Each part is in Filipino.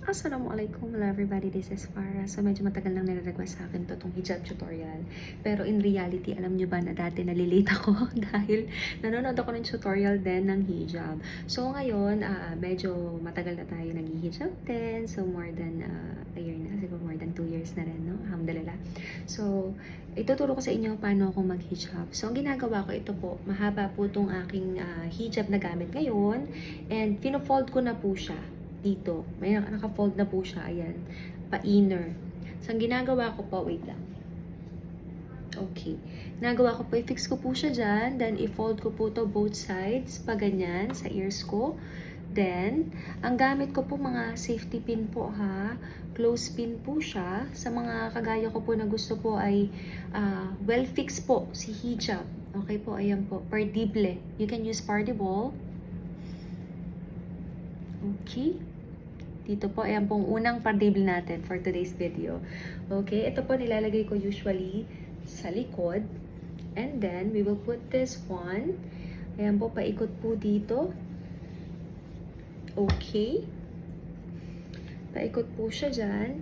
Assalamualaikum, hello everybody, this is Farah. So medyo matagal nang nire-request sa akin to tong hijab tutorial. Pero in reality, alam nyo ba na dati nalilate ako dahil nanonood ako ng tutorial din ng hijab. So ngayon, medyo matagal na tayo nag-hijab din. So more than a year na, siguro more than 2 years na rin, no? Alhamdulillah. So, ituturo ko sa inyo paano ako mag-hijab. So ang ginagawa ko, ito po, mahaba po tong aking hijab na gamit ngayon. And pino-fold ko na po siya dito. May naka-fold na po siya. Ayan. Pa-inner. So, ang ginagawa ko po, wait lang. Okay. Nagawa ko po, i-fix ko po siya dyan. Then, i-fold ko po to both sides. Pa ganyan, sa ears ko. Then, ang gamit ko po mga safety pin po ha. Close pin po siya. Sa mga kagaya ko po na gusto po ay well-fixed po si hijab. Okay po, ayan po. Partible. You can use partiball. Okay. Dito po, ayan pong unang partible natin for today's video. Okay, ito po nilalagay ko usually sa likod. And then, we will put this one. Ayan po, paikot po dito. Okay. Paikot po siya dyan.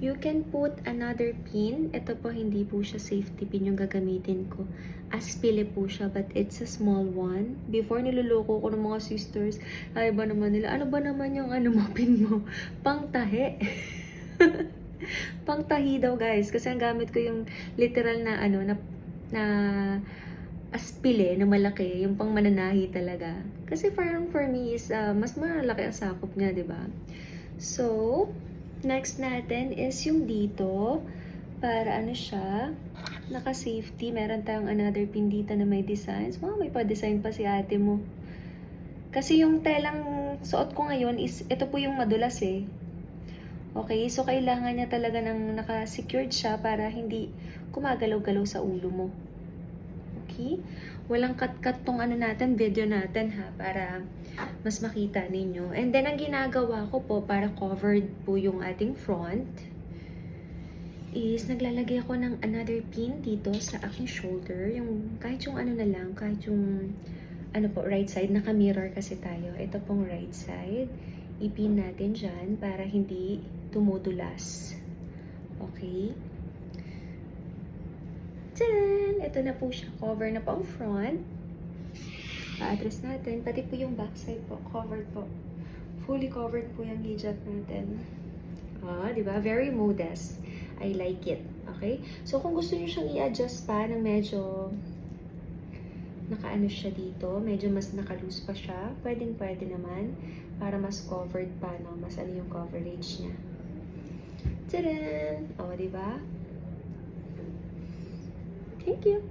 You can put another pin. Ito po, hindi po siya safety pin yung gagamitin ko. Aspile po siya, but it's a small one. Before, niloloko ko ng mga sisters. Ay ba naman nila, ano ba naman yung pin mo? Pangtahi. Pangtahi daw, guys. Kasi ang gamit ko yung literal na na aspile na malaki, yung pang mananahi talaga. Kasi parang for me is mas malaki ang sakop nga, 'di ba? So, next natin is yung dito para siya, naka-safety. Meron tayong another pin dito na may designs. Wow, may pa-design pa si ate mo. Kasi yung telang suot ko ngayon is, ito po yung madulas eh. Okay, so kailangan niya talaga ng naka-secured siya para hindi kumagalaw-galaw sa ulo mo. Okay? Walang cut-cut tong natin, video natin ha, para mas makita ninyo. And then, ang ginagawa ko po para covered po yung ating front is naglalagay ako ng another pin dito sa aking shoulder. Yung kahit yung na lang, kahit yung po, right side, naka-mirror kasi tayo. Ito pong right side. Ipin natin dyan para hindi tumudulas. Okay? Tadaan! Ito na po siya. Cover na po ang front. Pa-address natin. Pati po yung back side po. Covered po. Fully covered po yung hijab natin. Diba? Very modest. I like it. Okay? So, kung gusto niyo siyang i-adjust pa na medyo nakaano siya dito, medyo mas naka-loose pa siya, pwedeng-pwede naman para mas covered pa, no? Mas yung coverage niya. Tadaan! Diba? Thank you!